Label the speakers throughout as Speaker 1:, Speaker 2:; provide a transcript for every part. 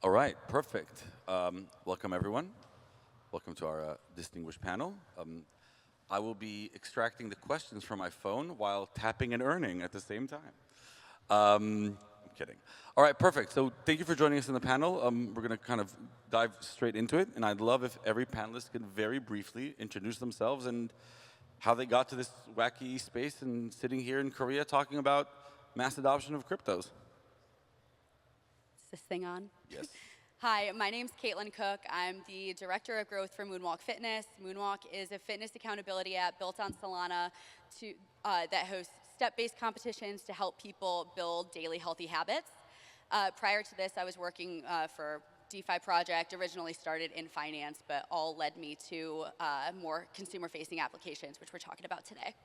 Speaker 1: All right, perfect. Welcome, everyone. Welcome to our distinguished panel. I will be extracting the questions from my phone while tapping and earning at the same time. I'm kidding. All right, perfect. So thank you for joining us in the panel. We're going to kind of dive straight into it, and I'd love if every panelist could very briefly introduce themselves and how they got to this wacky space and sitting here in Korea talking about mass adoption of cryptos.
Speaker 2: Is this thing on?
Speaker 1: Yes.
Speaker 2: Hi, my name's Caitlin Cook. I'm the Director of Growth for Moonwalk Fitness. Moonwalk is a fitness accountability app built on Solana that hosts step-based competitions to help people build daily healthy habits. Prior to this, I was working for DeFi project, originally started in finance, but all led me to more consumer-facing applications, which we're talking about today.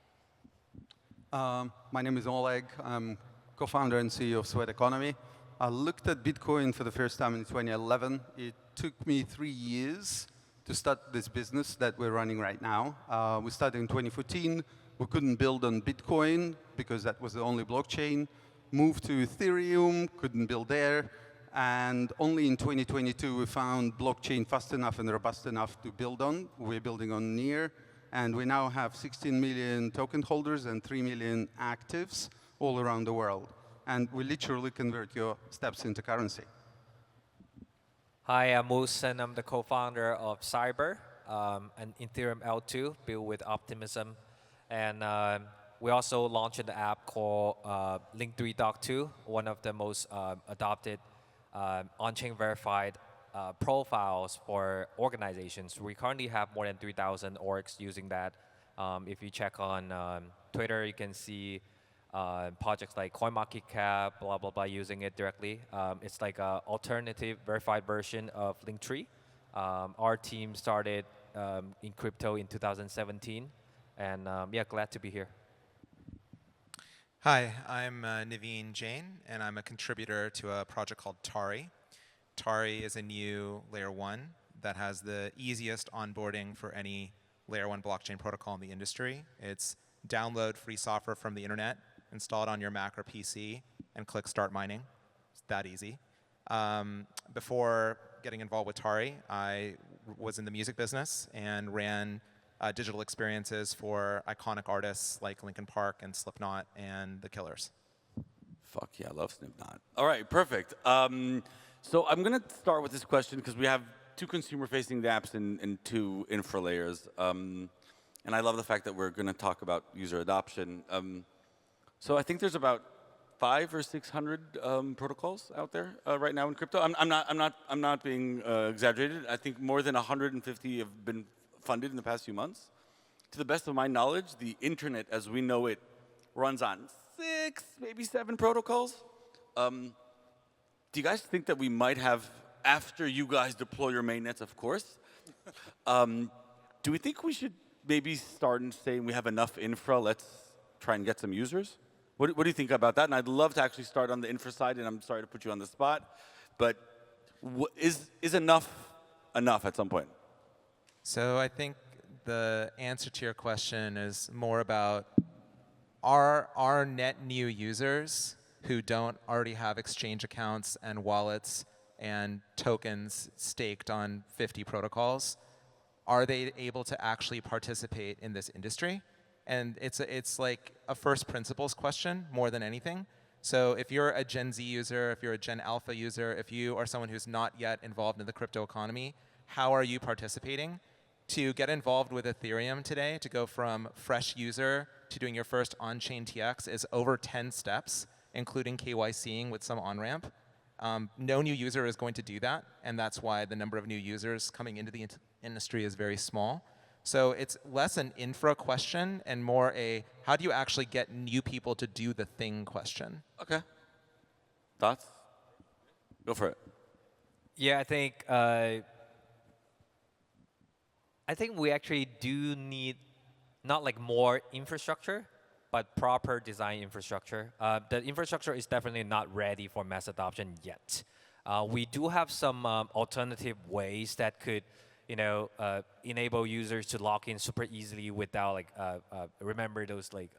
Speaker 3: My name is Oleg. I'm co-founder and CEO of Sweat Economy. I looked at Bitcoin for the first time in 2011. It took me 3 years to start this business that we're running right now. We started in 2014. We couldn't build on Bitcoin because that was the only blockchain. Moved to Ethereum, couldn't build there. And only in 2022, we found blockchain fast enough and robust enough to build on. We're building on Near. And we now have 16 million token holders and 3 million actives all around the world. And we literally convert your steps into currency.
Speaker 4: Hi, I'm Moose, and I'm the co-founder of Cyber, an Ethereum L2 built with Optimism. And we also launched an app called Link3.2, one of the most adopted on-chain verified profiles for organizations. We currently have more than 3,000 orgs using that. If you check on Twitter, you can see projects like CoinMarketCap, blah, blah, blah, using it directly. It's like an alternative verified version of Linktree. Our team started in crypto in 2017. And yeah, glad to be here.
Speaker 5: Hi, I'm Naveen, Jain, and I'm a contributor to a project called Tari. Tari is a new layer 1 that has the easiest onboarding for any layer 1 blockchain protocol in the industry. It's download free software from the internet, install it on your Mac or PC, and click Start Mining. It's that easy. Before getting involved with Tari, I was in the music business and ran digital experiences for iconic artists like Linkin Park and Slipknot and The Killers.
Speaker 1: Fuck yeah, I love Slipknot. All right, perfect. So I'm going to start with this question because we have 2 consumer-facing apps and 2 infra layers. And I love the fact that we're going to talk about user adoption. So I think there's about 500 or 600 protocols out there right now in crypto. I'm not being exaggerated. I think more than 150 have been funded in the past few months. To the best of my knowledge, the internet as we know it runs on 6, maybe 7 protocols. Do you guys think that we might have, after you guys deploy your mainnets, of course, do we think we should maybe start and saying we have enough infra, let's try and get some users? What do you think about that? And I'd love to actually start on the infra side, and I'm sorry to put you on the spot, but is enough at some point?
Speaker 5: So I think the answer to your question is more about are net new users who don't already have exchange accounts and wallets and tokens staked on 50 protocols, are they able to actually participate in this industry? And it's like a first principles question more than anything. So if you're a Gen Z user, if you're a Gen Alpha user, if you are someone who's not yet involved in the crypto economy, how are you participating? To get involved with Ethereum today, to go from fresh user to doing your first on-chain TX is over 10 steps, including KYCing with some on-ramp. No new user is going to do that, and that's why the number of new users coming into the industry is very small. So it's less an infra question and more a how do you actually get new people to do the thing question.
Speaker 1: Okay. Thoughts? Go for it.
Speaker 4: Yeah, I think we actually do need not like more infrastructure, but proper design infrastructure. The infrastructure is definitely not ready for mass adoption yet. We do have some alternative ways that could enable users to log in super easily without like remember those like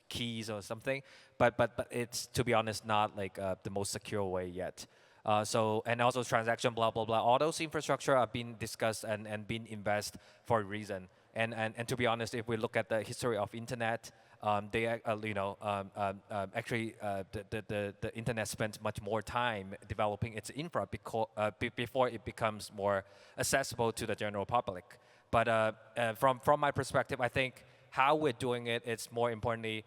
Speaker 4: keys or something. But it's, to be honest, not like the most secure way yet. And also transaction, blah, blah, blah. All those infrastructure are being discussed and being invested for a reason. And to be honest, if we look at the history of internet, the internet spends much more time developing its infra before it becomes more accessible to the general public. But from my perspective, I think how we're doing it, it's more importantly,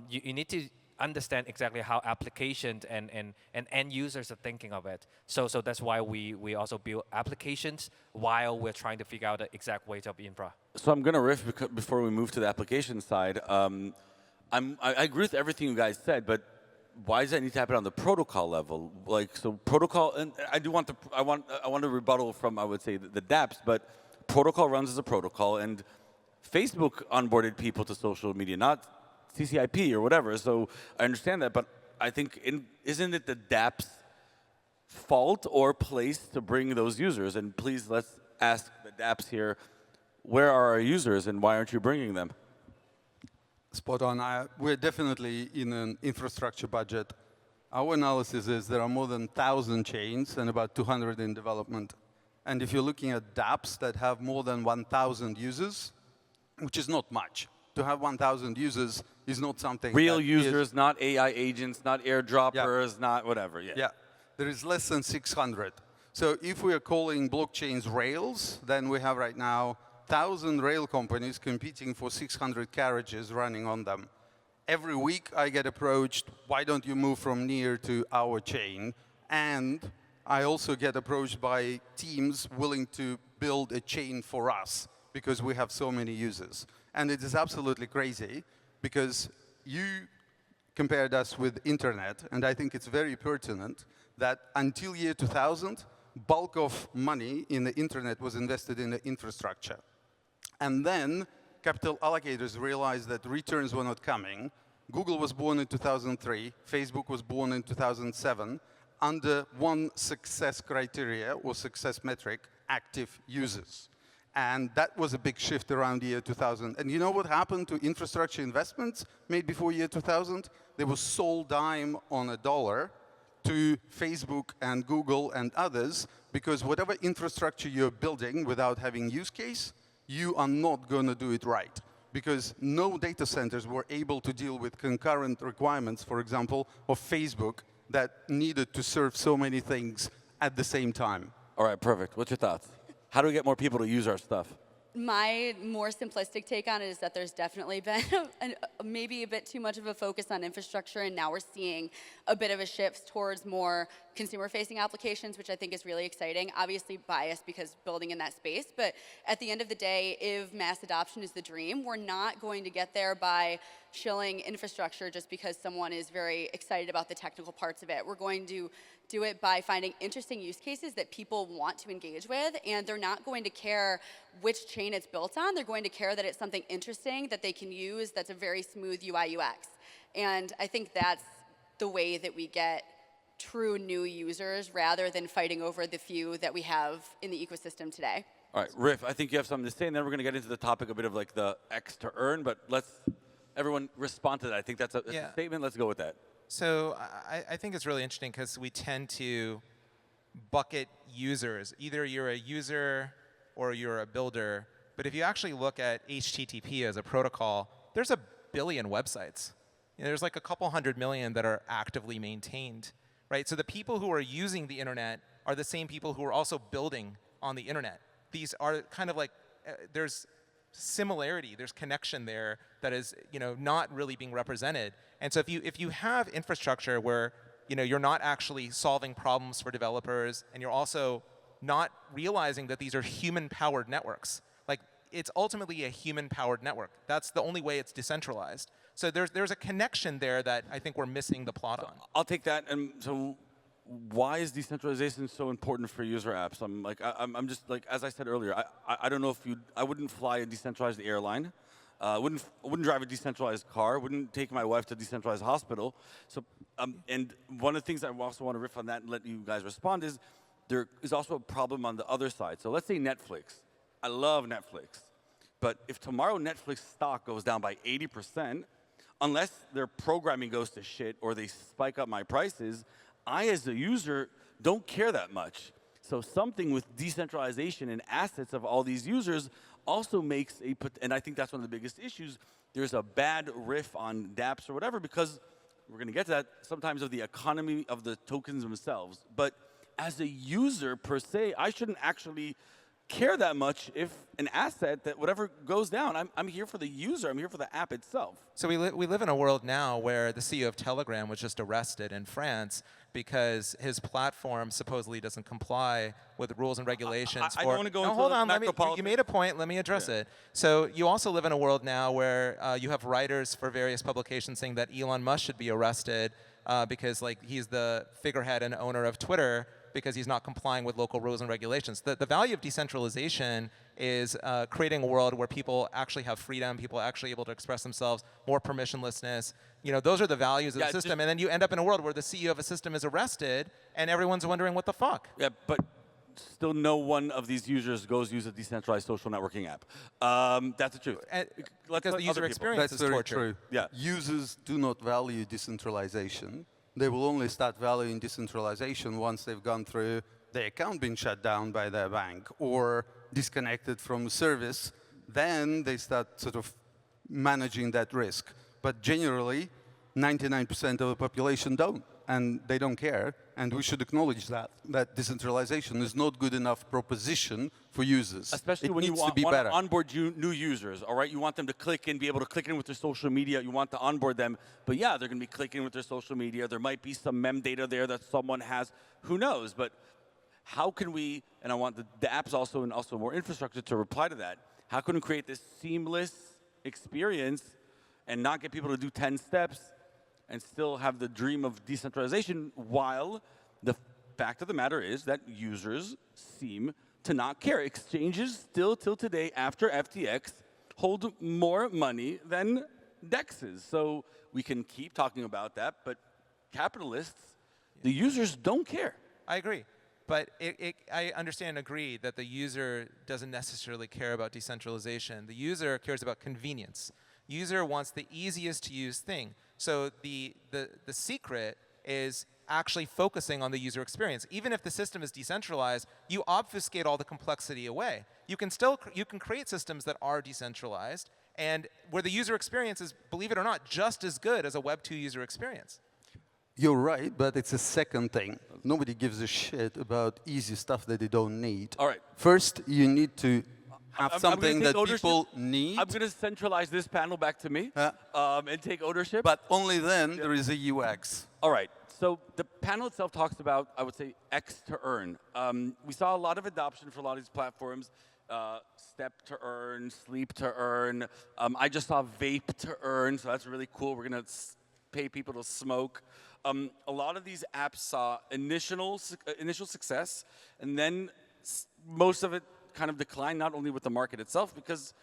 Speaker 4: you need to understand exactly how applications and end users are thinking of it. So that's why we also build applications while we're trying to figure out the exact ways of infra.
Speaker 1: So I'm going to riff before we move to the application side. I agree with everything you guys said, but why does that need to happen on the protocol level? Like, so protocol, and I want a rebuttal from, I would say, the dApps, but protocol runs as a protocol, and Facebook onboarded people to social media, not CCIP or whatever. So I understand that, but I think isn't it the dApp's fault or place to bring those users? And please, let's ask the dApps here, where are our users and why aren't you bringing them?
Speaker 3: Spot on. We're definitely in an infrastructure budget. Our analysis is there are more than 1,000 chains and about 200 in development. And if you're looking at dApps that have more than 1,000 users, which is not much, to have 1,000 users is not something
Speaker 1: real users, not AI agents, not airdroppers, not whatever. Yeah.
Speaker 3: There is less than 600. So if we are calling blockchains rails, then we have right now 1,000 rail companies competing for 600 carriages running on them. Every week I get approached, why don't you move from near to our chain? And I also get approached by teams willing to build a chain for us because we have so many users. And it is absolutely crazy because you compared us with internet, and I think it's very pertinent that until year 2000, bulk of money in the internet was invested in the infrastructure. And then capital allocators realized that returns were not coming. Google was born in 2003. Facebook was born in 2007 under one success criteria or success metric, active users. And that was a big shift around the year 2000. And you know what happened to infrastructure investments made before year 2000? They were sold dime on a dollar to Facebook and Google and others because whatever infrastructure you're building without having use case, you are not going to do it right. Because no data centers were able to deal with concurrent requirements, for example, of Facebook that needed to serve so many things at the same time.
Speaker 1: All right, perfect. What's your thoughts? How do we get more people to use our stuff?
Speaker 2: My more simplistic take on it is that there's definitely been maybe a bit too much of a focus on infrastructure, and now we're seeing a bit of a shift towards more consumer-facing applications, which I think is really exciting. Obviously biased because building in that space, but at the end of the day, if mass adoption is the dream, we're not going to get there by shilling infrastructure just because someone is very excited about the technical parts of it. We're going to do it by finding interesting use cases that people want to engage with, and they're not going to care which chain it's built on. They're going to care that it's something interesting that they can use that's a very smooth UI UX. And I think that's the way that we get true new users rather than fighting over the few that we have in the ecosystem today.
Speaker 1: All right, Riff, I think you have something to say, and then we're going to get into the topic a bit of like the X to earn, but let's everyone respond to that. I think that's a statement. Let's go with that.
Speaker 5: So I think it's really interesting because we tend to bucket users. Either you're a user or you're a builder. But if you actually look at HTTP as a protocol, there's a billion websites. You know, there's like a couple 100 million that are actively maintained, right? So the people who are using the internet are the same people who are also building on the internet. These are kind of like, there's similarity, there's connection there that is, not really being represented. And so if you have infrastructure where, you're not actually solving problems for developers, and you're also not realizing that these are human-powered networks, like it's ultimately a human-powered network. That's the only way it's decentralized. So there's a connection there that I think we're missing the plot on.
Speaker 1: I'll take that. And so why is decentralization so important for user apps? I'm just like, as I said earlier, I don't know if I wouldn't fly a decentralized airline. Wouldn't drive a decentralized car. Wouldn't take my wife to a decentralized hospital. So, and one of the things I also want to riff on that and let you guys respond is there is also a problem on the other side. So let's say Netflix. I love Netflix. But if tomorrow Netflix stock goes down by 80%, unless their programming goes to shit or they spike up my prices, I as a user don't care that much. So something with decentralization and assets of all these users also makes and I think that's one of the biggest issues. There's a bad riff on dApps or whatever because we're going to get to that sometimes of the economy of the tokens themselves. But as a user per se, I shouldn't actually care that much if an asset that whatever goes down, I'm here for the user, I'm here for the app itself.
Speaker 5: So we live in a world now where the CEO of Telegram was just arrested in France because his platform supposedly doesn't comply with rules and regulations.
Speaker 1: I don't want to go into
Speaker 5: hold on,
Speaker 1: macropolitics.
Speaker 5: you made a point, let me address it. So you also live in a world now where you have writers for various publications saying that Elon Musk should be arrested because like he's the figurehead and owner of Twitter, because he's not complying with local rules and regulations. The value of decentralization is creating a world where people actually have freedom, people are actually able to express themselves, more permissionlessness. You know, those are the values of the system. And then you end up in a world where the CEO of a system is arrested and everyone's wondering what the fuck.
Speaker 1: Yeah, but still no one of these users goes use a decentralized social networking app. That's the truth.
Speaker 5: Because the user experience is torture.
Speaker 3: True.
Speaker 1: Yeah.
Speaker 3: Users do not value decentralization. They will only start valuing decentralization once they've gone through their account being shut down by their bank or disconnected from the service. Then they start sort of managing that risk. But generally, 99% of the population don't, and they don't care. And we should acknowledge that decentralization is not good enough proposition for users.
Speaker 1: Especially
Speaker 3: it
Speaker 1: when you
Speaker 3: needs
Speaker 1: want
Speaker 3: to be
Speaker 1: to
Speaker 3: better.
Speaker 1: onboard new users, all right? You want them to click in, be able to click in with their social media. You want to onboard them. But yeah, they're going to be clicking with their social media. There might be some mem data there that someone has. Who knows? But how can we, and I want the apps also and also more infrastructure to reply to that, how can we create this seamless experience and not get people to do 10 steps and still have the dream of decentralization while the fact of the matter is that users seem to not care. Exchanges still till today after FTX hold more money than DEXs. So we can keep talking about that, but capitalists, the users don't care.
Speaker 5: I agree. But I understand and agree that the user doesn't necessarily care about decentralization. The user cares about convenience. User wants the easiest to use thing. So the secret is actually focusing on the user experience. Even if the system is decentralized, you obfuscate all the complexity away. You can create systems that are decentralized and where the user experience is, believe it or not, just as good as a Web 2 user experience.
Speaker 3: You're right, but it's a second thing. Nobody gives a shit about easy stuff that they don't need.
Speaker 1: All right.
Speaker 3: First, you need to have
Speaker 1: I'm
Speaker 3: something
Speaker 1: gonna
Speaker 3: that
Speaker 1: take
Speaker 3: people
Speaker 1: ownership.
Speaker 3: need.
Speaker 1: I'm going to centralize this panel back to me and take ownership.
Speaker 3: But only then there is a UX.
Speaker 1: All right. So the panel itself talks about, I would say, X to earn. We saw a lot of adoption for a lot of these platforms. Step to earn, sleep to earn. I just saw vape to earn, so that's really cool. We're going to pay people to smoke. A lot of these apps saw initial success, and then most of it kind of declined, not only with the market itself, because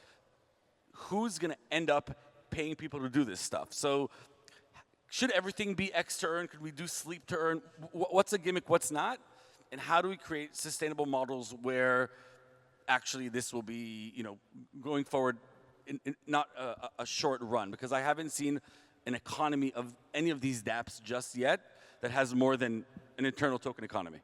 Speaker 1: who's going to end up paying people to do this stuff? So should everything be X to earn? Could we do sleep to earn? What's a gimmick, what's not? And how do we create sustainable models where actually this will be, going forward in not a short run? Because I haven't seen an economy of any of these dApps just yet that has more than an internal token economy.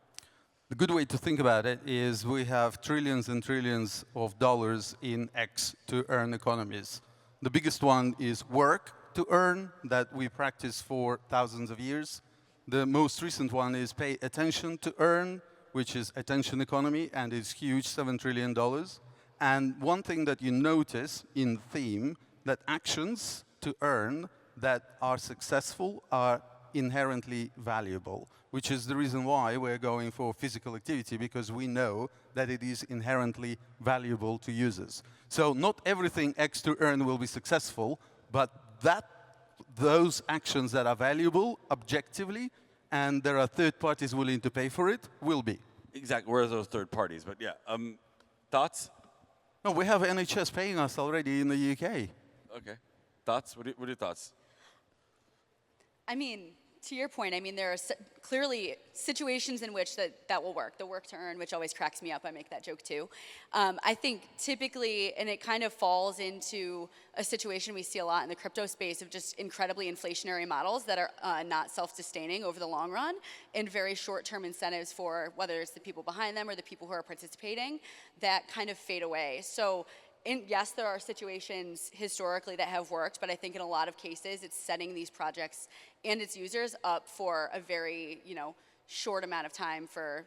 Speaker 3: The good way to think about it is we have trillions and trillions of dollars in X to earn economies. The biggest one is work to earn that we practice for thousands of years. The most recent one is pay attention to earn, which is attention economy, and is huge, $7 trillion. And one thing that you notice in theme, that actions to earn that are successful are inherently valuable, which is the reason why we're going for physical activity, because we know that it is inherently valuable to users. So not everything X to earn will be successful, but those actions that are valuable objectively, and there are third parties willing to pay for it, will be.
Speaker 1: Exactly. Where are those third parties? But yeah, thoughts?
Speaker 3: No, we have NHS paying us already in the UK.
Speaker 1: Okay. Thoughts? What are your thoughts?
Speaker 2: I mean, to your point, I mean, there are clearly situations in which that will work. The work to earn, which always cracks me up. I make that joke too. I think typically, and it kind of falls into a situation we see a lot in the crypto space of just incredibly inflationary models that are not self-sustaining over the long run, and very short-term incentives for whether it's the people behind them or the people who are participating that kind of fade away. So. Yes, there are situations historically that have worked, but I think in a lot of cases, it's setting these projects and its users up for a very, short amount of time for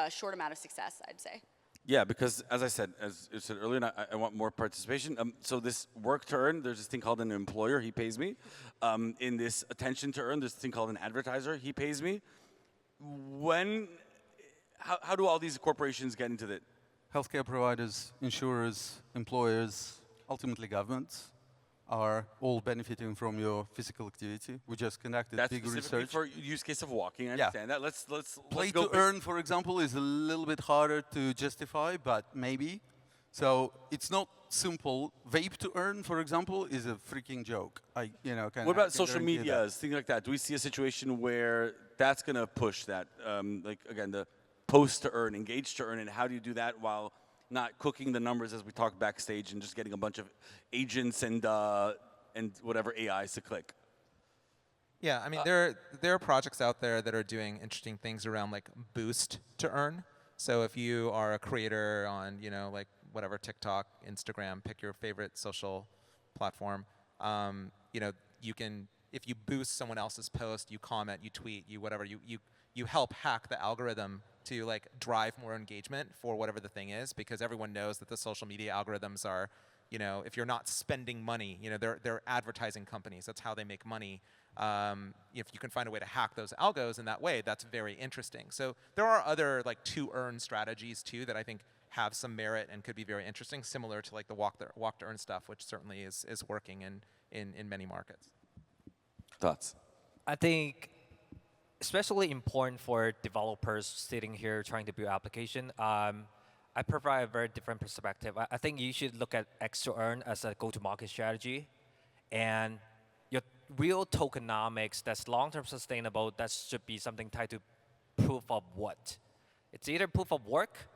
Speaker 2: short amount of success, I'd say.
Speaker 1: Yeah, because as I said earlier, and I want more participation. So this work to earn, there's this thing called an employer, he pays me. In this attention to earn, there's this thing called an advertiser, he pays me. How do all these corporations get into that?
Speaker 3: Healthcare providers, insurers, employers, ultimately governments are all benefiting from your physical activity. We just conducted big research.
Speaker 1: For use case of walking, I understand that. Let's
Speaker 3: Play
Speaker 1: go
Speaker 3: to earn, for example, is a little bit harder to justify, but maybe. So it's not simple. Vape to earn, for example, is a freaking joke.
Speaker 1: What about social medias, things like that? Do we see a situation where that's going to push that? Again, the post to earn, engage to earn, and how do you do that while not cooking the numbers as we talk backstage and just getting a bunch of agents and whatever AIs to click?
Speaker 5: Yeah, I mean, there are projects out there that are doing interesting things around like boost to earn. So if you are a creator on, like whatever, TikTok, Instagram, pick your favorite social platform, you can, if you boost someone else's post, you comment, you tweet, you whatever, you help hack the algorithm to like drive more engagement for whatever the thing is, because everyone knows that the social media algorithms are, if you're not spending money, they're advertising companies. That's how they make money. If you can find a way to hack those algos in that way, that's very interesting. So there are other like to earn strategies too that I think have some merit and could be very interesting, similar to like the walk to earn stuff, which certainly is working in many markets.
Speaker 1: Thoughts?
Speaker 4: I think especially important for developers sitting here trying to build application. I provide a very different perspective. I think you should look at X to earn as a go-to-market strategy, and your real tokenomics that's long-term sustainable, that should be something tied to proof of what. It's either proof of work,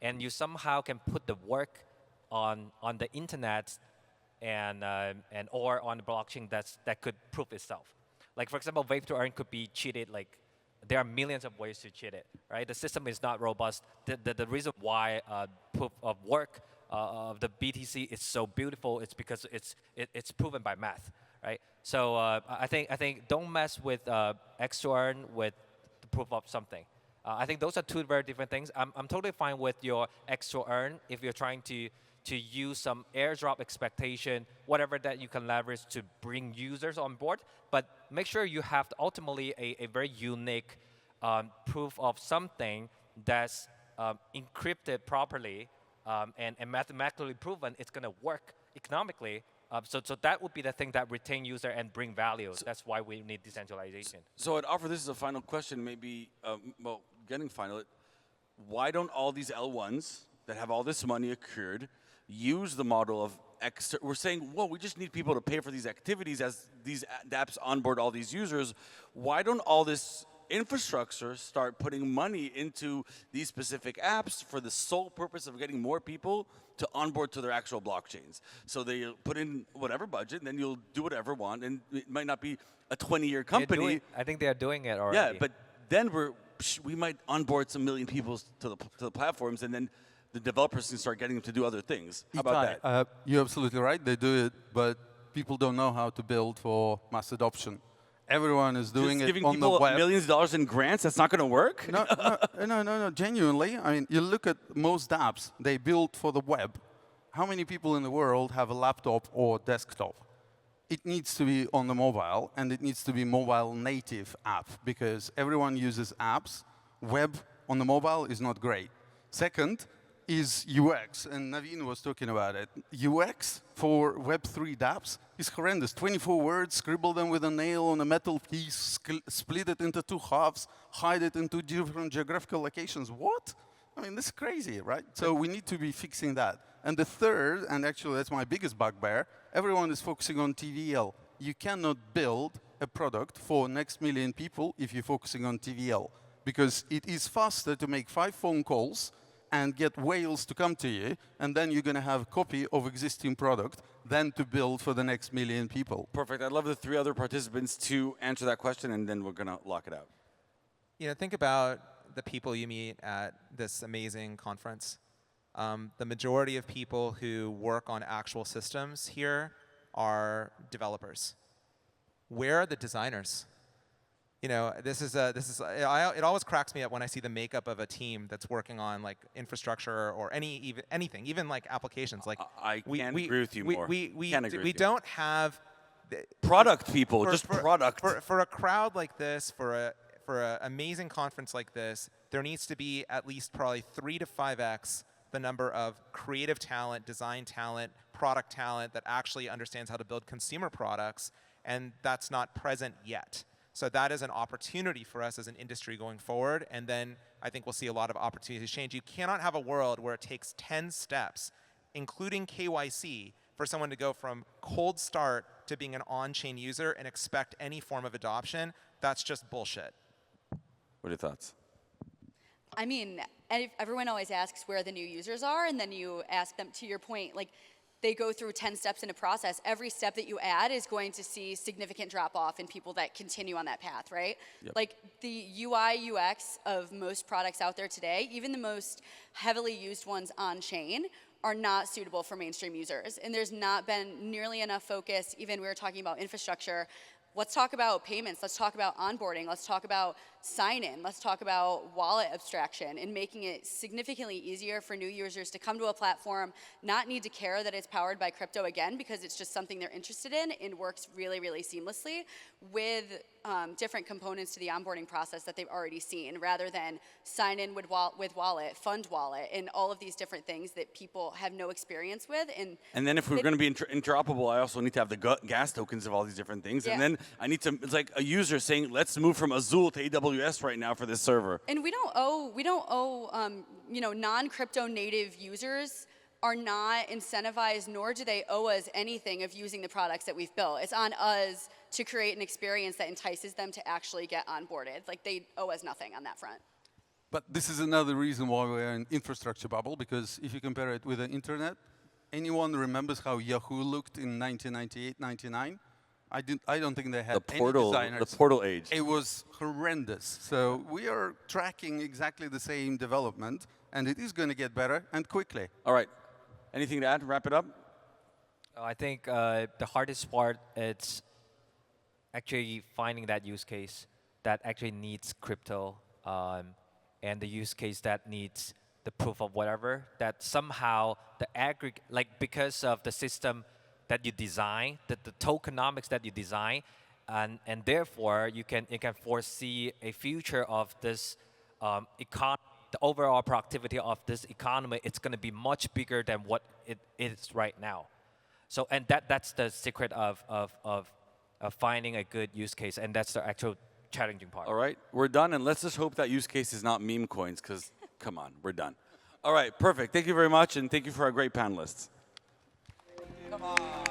Speaker 4: and you somehow can put the work on the internet and or on the blockchain that could prove itself. Like, for example, Vape to earn could be cheated. Like, there are millions of ways to cheat it, right? The system is not robust. The reason why proof of work of the BTC is so beautiful is because it's proven by math, right? So I think don't mess with X to earn with the proof of something. I think those are two very different things. I'm totally fine with your X to earn if you're trying to use some airdrop expectation, whatever that you can leverage to bring users on board. But make sure you have ultimately a very unique proof of something that's encrypted properly and mathematically proven it's going to work economically. So that would be the thing that retain user and bring value. That's why we need decentralization.
Speaker 1: So I'd offer this as a final question, maybe, getting final. Why don't all these L1s that have all this money accrued use the model of X? We're saying, well, we just need people to pay for these activities as these dApps onboard all these users. Why don't all this infrastructure start putting money into these specific apps for the sole purpose of getting more people to onboard to their actual blockchains? So they put in whatever budget, and then you'll do whatever you want, and it might not be a 20-year company.
Speaker 4: I think they're doing it already.
Speaker 1: Yeah, but then we might onboard some million people to the platforms, and then the developers can start getting them to do other things. How about that?
Speaker 3: You're absolutely right. They do it, but people don't know how to build for mass adoption. Everyone is doing it on the web.
Speaker 1: Giving people millions of dollars in grants, that's not going to work?
Speaker 3: No, genuinely. I mean, you look at most apps, they built for the web. How many people in the world have a laptop or desktop? It needs to be on the mobile, and it needs to be mobile native app, because everyone uses apps. Web on the mobile is not great. Second is UX, and Naveen was talking about it. UX for Web3 dApps is horrendous. 24 words, scribble them with a nail on a metal piece, split it into two halves, hide it into different geographical locations. What? I mean, this is crazy, right? So we need to be fixing that. And the third, and actually that's my biggest bugbear, everyone is focusing on TVL. You cannot build a a product for next million people if you're focusing on TVL. Because it is faster to make 5 phone calls and get whales to come to you, and then you're going to have a copy of existing product than to build for the next million people.
Speaker 1: Perfect. I'd love the 3 other participants to answer that question, and then we're going to lock it out.
Speaker 5: You know, think about the people you meet at this amazing conference. The majority of people who work on actual systems here are developers. Where are the designers? You know, it always cracks me up when I see the makeup of a team that's working on like infrastructure or anything, even like applications. Like
Speaker 1: I can't agree with you more.
Speaker 5: We don't have
Speaker 1: product people, just product.
Speaker 5: For a crowd like this, for an amazing conference like this, there needs to be at least probably 3 to 5x the number of creative talent, design talent, product talent that actually understands how to build consumer products, and that's not present yet. So that is an opportunity for us as an industry going forward, and then I think we'll see a lot of opportunities change. You cannot have a world where it takes 10 steps, including KYC, for someone to go from cold start to being an on-chain user and expect any form of adoption. That's just bullshit.
Speaker 1: What are your thoughts?
Speaker 2: I mean, everyone always asks where the new users are, and then you ask them, to your point, like, they go through 10 steps in a process. Every step that you add is going to see significant drop-off in people that continue on that path, right?
Speaker 1: Yep.
Speaker 2: Like, the UI, UX of most products out there today, even the most heavily used ones on-chain, are not suitable for mainstream users. And there's not been nearly enough focus, even we were talking about infrastructure. Let's talk about payments. Let's talk about onboarding. Let's talk about sign-in. Let's talk about wallet abstraction and making it significantly easier for new users to come to a platform, not need to care that it's powered by crypto again because it's just something they're interested in and works really, really seamlessly with different components to the onboarding process that they've already seen, rather than sign in with wallet, fund wallet, and all of these different things that people have no experience with.
Speaker 1: And then if we're going to be interoperable, I also need to have the gas tokens of all these different things.
Speaker 2: Yeah.
Speaker 1: And then I need to, it's like a user saying, let's move from Azul to AWS right now for this server.
Speaker 2: And we don't owe you know, non-crypto native users are not incentivized, nor do they owe us anything of using the products that we've built. It's on us to create an experience that entices them to actually get onboarded. Like, they owe us nothing on that front.
Speaker 3: But this is another reason why we're in infrastructure bubble, because if you compare it with the internet, anyone remembers how Yahoo looked in 1998, 99? I don't think they had any designers.
Speaker 1: The portal age.
Speaker 3: It was horrendous. So we are tracking exactly the same development, and it is going to get better and quickly.
Speaker 1: All right. Anything to add? Wrap it up?
Speaker 4: I think the hardest part is actually finding that use case that actually needs crypto, and the use case that needs the proof of whatever, that somehow the aggregate, like because of the system that you design, the tokenomics that you design, and therefore you can foresee a future of this economy. The overall productivity of this economy, it's going to be much bigger than what it is right now. So, and that's the secret of finding a good use case, and that's the actual challenging part.
Speaker 1: All right, we're done, and let's just hope that use case is not meme coins, because come on, we're done. All right, perfect. Thank you very much, and thank you for our great panelists. Come on.